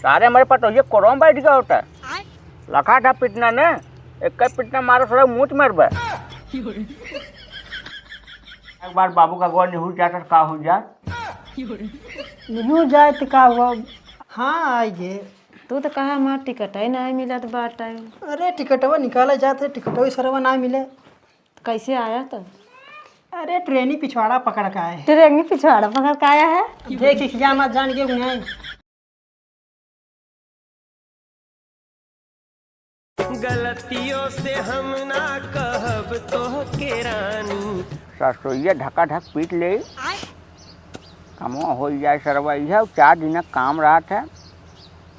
सारे हमारे पास तो ये कोरोम बैठ गया होता है लखा था पिटना ने एक पिटना मारो थोड़ा मुँह मर बा एक बार बाबू का गोर निहुर जाता का हो जा निहुर जाए तो का हुआ। हाँ आइए। तू तो कहा हमारा टिकट ही नहीं मिला तो बात टाइम। अरे टिकटवा निकाला जाते टिकटवा सरवा ना मिले। कैसे आया तो? अरे ट्रेन ही पिछवाड़ा पकड़ का है। ट्रेन ही पिछवाड़ा पकड़ का आया है। देख मत जान के नहीं। गलतियों से हम ना कहब तो के रानी सरसोईया ढका ढक पीट ले कमो हो जाए सरवा यह 4 दिन काम रहा था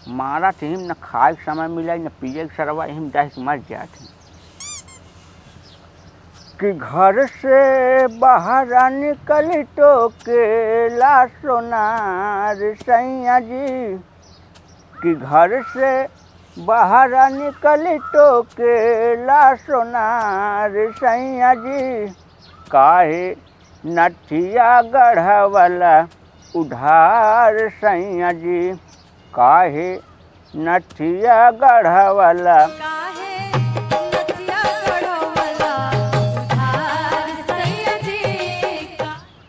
मारा थे न खाए के समय मिला न पिए के सरवा हिम दस मर जाते कि घर से बाहर निकल तो के ला सोनार सैया जी कि घर से बाहर निकल तो के ला सोनार सैया जी काहे नथिया गढ़वाला उधार सैया जी काहे नथिया गढ़वाला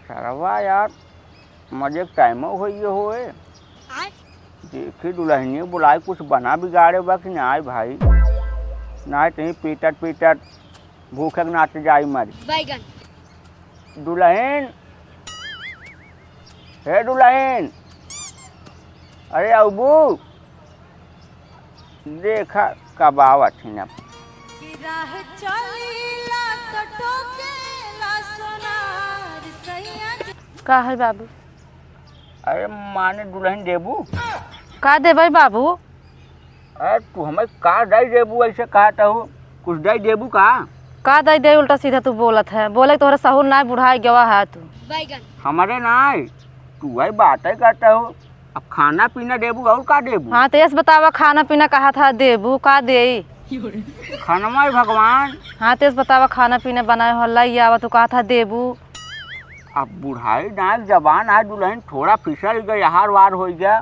सरवा यार मजे टाइम होए देखी दुल्हनिया बुलाए कुछ बना बिगाड़े बा कि ना आए भाई ना कहीं पीटत पीटत भूखे नाच जाई मरी दुल्हन हे दुल्हन अरे अबू देखा कब आवत थी ना का है बाबू? अरे माने दुल्हन देबू का दे भाई बाबू? अरे तू हमें का दई देबू ऐसे कहता हो कुछ दई देबू का दई दे उल्टा सीधा तू बोलत है बोले तोहरा सहूर ना बुढ़ाई गवा है तू हमारे नाई तू वही बात ही करता हो अब खाना पीना देबू और का देबू? हाँ तो ऐसे बतावा खाना पीना कहा था देबू का दे खाना भगवान। हाँ तो ऐसे बतावा खाना पीना बनाए हल्ला आवा तू कहा था देबू। अब बुढ़ाई नाक जबान है दुल्हन थोड़ा फिसल गया हार वार हो गया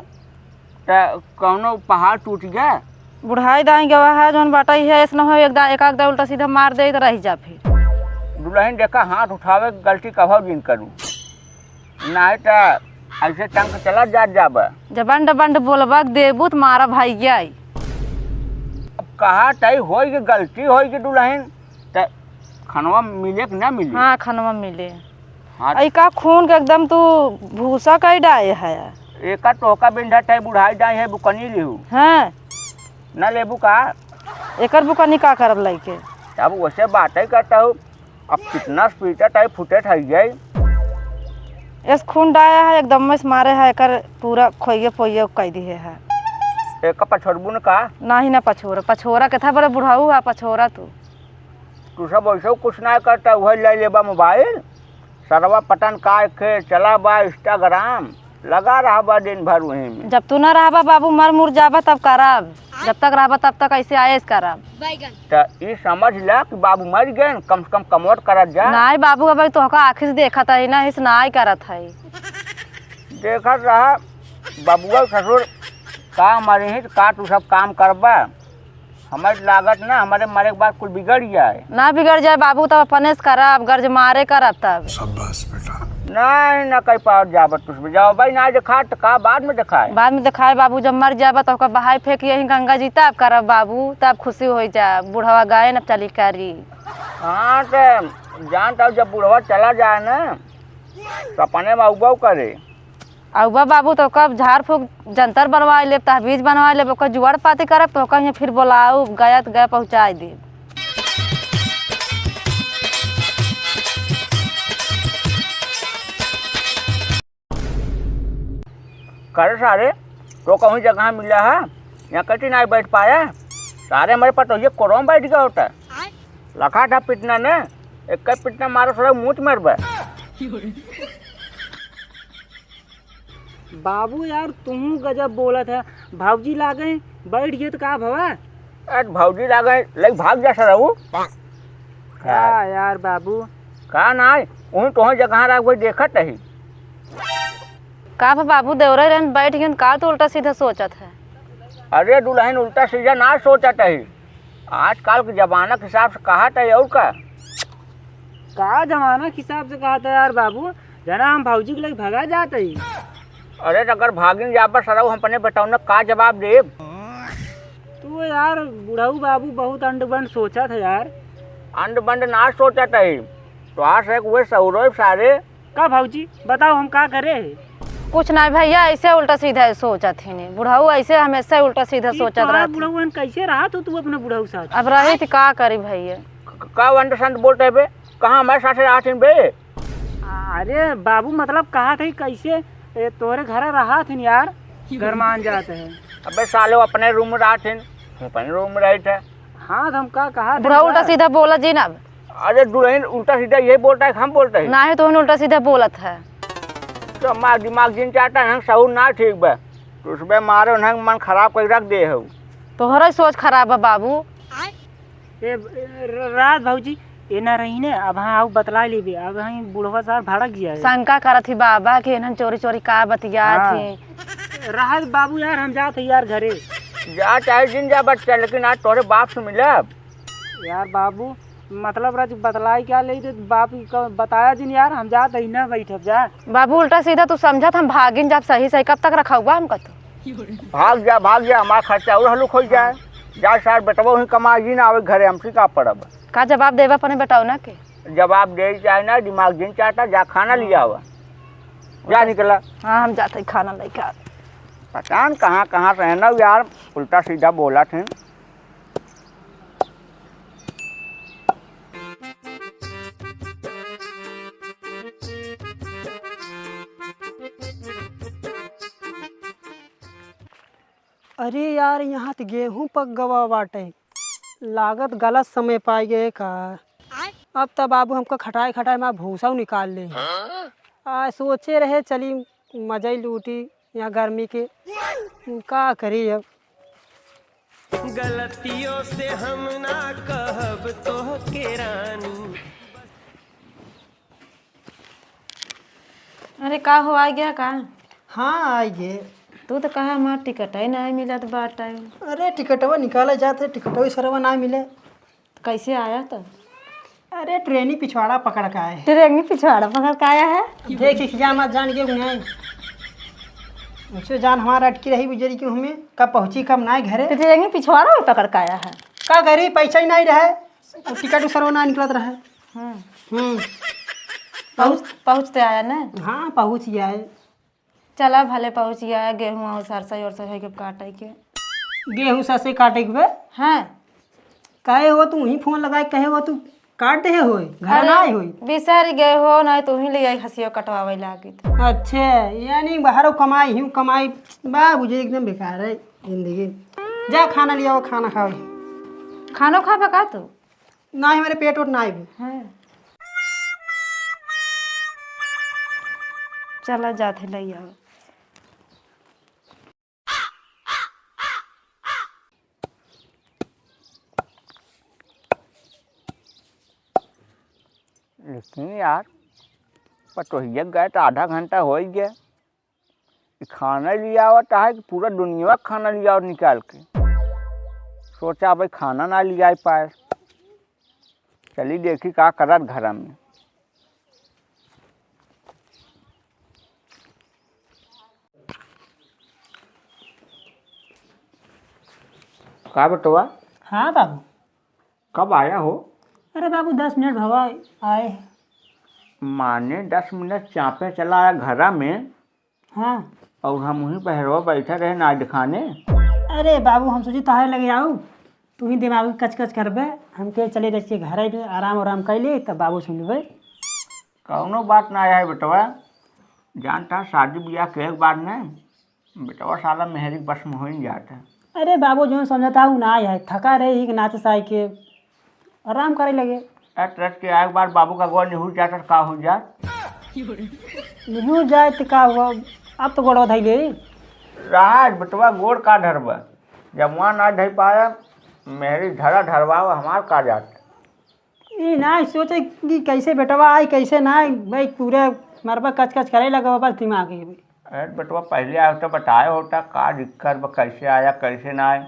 तो कौनो पहाड़ टूट गया बुढ़ाई दाई गवा है जौन बाटा ही है ऐसा न हो एक आध उल्टा सीधा मार दे तो रह जा फिर दुल्हन देखा हाथ उठावे गलती कभाव दिन करूँ नहीं तो ऐसे टंग चला जाब जबन डबंड बोलबा देबू तो मारा भाई गया अब कहा तय हो गलती होगी दुल्हन तो खनवा मिले कि ना मिले? हाँ खनवा मिले। हाँ का खून के एकदम तू भूसा कई डाए है एक टोका बिंधा तय बुढ़ाई डाई है बुकनी लिहू हैं न लेबू का एकर बुकनी का करब लइके अब वैसे बात ही करता हूँ अब कितना स्पीटर टाइप फुटे है गई इस खून डाया है एकदम से मारे है एकर पूरा खोइए पोइए कह दिए है एक पछोरबू न का नहीं ना पछोरा के था बड़े बुढ़ाऊ है पछोरा तू सब वैसे कुछ ना करता वही ले लेबा मोबाइल सरवा पटन का के चला बा इंस्टाग्राम लगा रहा बा दिन भर वहीं में। जब तू ना रहा बाबू मर मुर जाबा तब करब जब तक रहा तब तक ऐसे आये करब तो ये समझ ला कि बाबू मर गए कम से कम कमोट करत जा नहीं बाबू अब तो आखिर से देखा था ना इस ना करत है देखत रहा बाबुआ ससुर का मरे ही का तू सब काम करबा हमारे लागत ना हमारे मरे के बाद कुल बिगड़ जाए ना बिगड़ जाए बाबू तब अपने से करब गर्ज मारे करब तब नहीं ना कहीं पार जाबत तुझ जाओ भाई ना दिखा तो का बाद में दिखाए बाबू जब मर जाबा तो बहाई फेंक यही गंगा जी तब करब बाबू तब खुशी हो जा बुढ़वा गाय न चली करी। हाँ तो जानता जब बुढ़वा चला जाए ना तो अपने में उबाऊ करे अबा बाबू तो कब झाड़ फूक जंतर बनवा ले तहवीज बनवा ले जुआड़ पाती करब तो कहीं फिर बोलाऊ गया तो गया पहुँचा दे करे सारे तो कहीं जगह मिला है यहाँ कटी नहीं बैठ पाया सारे हमारे पास तो ये कोरोम बैठ गया होता है लखा था पिटना ने एक पिटना मारो थोड़ा मुँह मर बा बाबू यार तुम गजब बोला था भावजी ला गए बैठ गए तो कहा भवा अरे भावजी ला गए लग भाग जा सर क्या यार बाबू का ना वहीं तो जगह रहा कोई देखत नहीं का बाबू देवरा रहन बैठ गए का तो उल्टा सीधा सोचत है अरे दुल्हन उल्टा सीधा ना सोचत है। आजकल के जमाना के हिसाब से कहा था और का जमाना के हिसाब से कहा था यार बाबू, जना हम भाऊजी के लिए भगा जाते ही। अरे अगर भागिन जा पर सरऊ हम अपने बताओ ना का जवाब दे। तो यार बुढ़ाऊ बाबू बहुत अंड बंड सोचा था यार। अंड बंड ना सोचत है तो आज एक वे सौरभ सारे का भाऊजी बताओ हम का करे। कुछ नहीं भैया, ऐसे उल्टा सीधा सोचा थी नहीं बुढ़ाऊ, ऐसे हमेशा उल्टा सीधा सोचत रहा। बुढ़ाऊ कैसे रहा तो तू अपने बुढ़ाऊ साथ? अब रही थी का करी भैया। का अंड संत बोलते है बे, कहाँ हमारे साथ रहा थी बे? अरे बाबू मतलब कहा था कैसे तोरे घर रहा थी यार, घर मान जाते हैं। अबे साले अपने रूम में रहा थे, अपने रूम में रहे थे। हाँ हम का कहा बुढ़ाऊ उल्टा सीधा बोला जी ना। अरे दुल्हन उल्टा सीधा यही बोलता है, हम बोलते हैं ना ही तो उल्टा सीधा बोलत है। तो हमारा दिमाग जिन चाहता है सहू ना ठीक बा तो उसमें मारे उन्हें मन खराब कर रख दे हो। तोहरा सोच खराब है बाबू। रात भाऊजी ये ना रही ने, अब हाँ आओ बतला ली। अब हाँ बुढ़वा साहब भड़क गया है। शंका करत थी बाबा के इन्हन चोरी चोरी का बतिया थी। राहत बाबू यार हम जाते यार घरे। जा चाहे दिन जा बच्चा, लेकिन आज तोरे बाप से मिले। यार बाबू मतलब राज बतलाई क्या ले तो बाप को बताया जिन यार, हम जाते ही ना बैठब जा। बाबू उल्टा सीधा तू समझत हम भागिन जब सही सही कब तक रखा हमका तो। भाग जा हमारा खर्चा और हलुक हो जाए। जा सार बेटवा वहीं कमाई ना आवे घरे, हमसे का पड़ब। का जवाब देवा अपने बेटाओ ना के? जवाब दे जाए ना, दिमाग जिन चाहता जा खाना लिया हुआ जा निकला। हाँ हम जाते खाना लेके आ। पता न कहाँ से है ना यार, उल्टा सीधा बोला थे। अरे यार यहाँ तो गेहूं पक गवा बाटे, लागत गलत समय पाई गए का। अब तब बाबू हमको खटाए मैं भूसा निकाल ले। सोचे रहे चली मजा ही लूटी यहाँ गर्मी के, का करी अब। गलतियों से हम ना कहब तो के रानी। अरे का हो आ गया का? हाँ आई गे। तू तो कहा हमारा टिकट ही नहीं मिलत बाटा। अरे टिकटवा निकाले जाते, टिकटवा सरवा ना मिले। कैसे आया तो? अरे ट्रेन ही पिछवाड़ा पकड़ का है। ट्रेन पिछवाड़ा पकड़ के आया है? देख जा मत जान के नहीं मुझसे जान हमारा अटकी रही गुजरी क्यों हमें, कब पहुँची कब ना घरे। ट्रेन पिछवाड़ा में पकड़ के आया है का करी, पैसा ही नहीं रहे, टिकट सरवा ना निकलत रहे। पहुँचते आया ना? हाँ पहुँच गया है। चला भले पहुँच गया है। गेहूँ और सरसों और है के काटे के। गेहूँ सरसों काटे के बे? हाँ कहे हो तू ही फोन लगाए, कहे हो तू काट दे हो घर ना आई हुई। बिसर गए हो नहीं तू ही ले आई हंसियो कटवावे लागी। अच्छा यानी बाहर कमाई ही कमाई बा मुझे एकदम बेकार है जिंदगी। जा खाना लिया हो, खाना खाओ। खानो खा का तू? ना ही मेरे पेट वोट ना आई। हाँ चला जाते ले आओ। लेकिन यार पटोहिया गए तो आधा घंटा हो ही गया। खाना लिया हुआ है कि पूरा दुनिया का खाना लिया और निकाल के। सोचा भाई खाना ना लिया पाए, चली देखी का करत घर में। का बटवा? हाँ बाबू। कब आया हो? अरे बाबू 10 मिनट भवा आए। माने 10 मिनट चापे चला आया घरा में। हाँ और हम वहीं पहरवा बैठे रहे नाच दिखाने। अरे बाबू हम सोचे तहारे लगे आऊ, तू ही दिमाग कच करबे, हमके चले रहिए घर पे आराम कर ले, तब बाबू सुन लेबे। कौनो बात ना आया है बेटवा, जानता शादी ब्याह के बाद न बेटवा साला मेहरी बस में हो ही जाता है। अरे बाबू जो समझता हूँ ना आया है, थका रहे ही नाच साई के आराम करे लगे। ट्रक के आए बार बाबू का गोड़ नहीं जाता का हो जाए। नहीं जाए तो का हुआ, अब तो गोड़ धैले राज बेटवा गोड़ का धरबा, जब वहाँ ना धर पाया मेहरी धरा धरवा हमार का जाता। ये ना सोचे कि कैसे बेटवा आई कैसे ना आई, भाई पूरे मरबा कच करे लगा बस दिमाग। अरे बेटवा पहले आया तो बताया होता का दिक्कत बा, कैसे आया कैसे ना आए।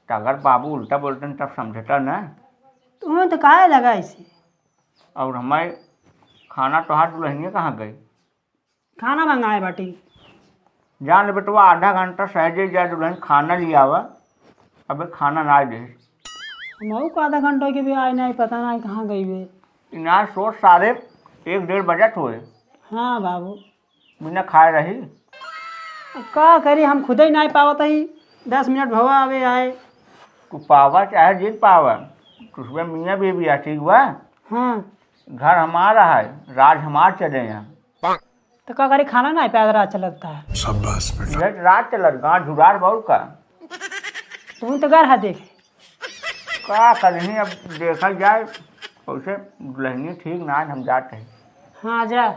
तो अगर बाबू उल्टा बोलते तब समझता ना। तुम्हें तो काहे लगा इसे? और हमारे खाना तो हाथ दुल्हनिया कहाँ गई? खाना मंगाए बाटी। जान ले बेटवा आधा घंटा सहजे जाए दुल्हन खाना लिया आवा, अबे खाना ना दे। मऊ को आधा घंटा के भी आए नहीं, पता नहीं कहाँ गई वे। इनार सोच साढ़े 1-1:30 बजत हुए, हाँ बाबू, बिना खाए रही। अब का करी, हम खुद ही नहीं पावत ही। 10 मिनट भवा आवे आए। तू पावा चाहे जिन पावा, तुझमें मियाँ बीवी है, ठीक बा। हाँ घर हमारा है, राज हमार चले यहाँ। तो का करी, खाना नहीं पैदा अच्छा लगता है। यह रात चलत गाँव झुरार बहु का। तुम तो घर है देखे। का करही अब देखा जाए, वैसे दुल्हनी ठीक ना हम जाते हैं। हाँ जा।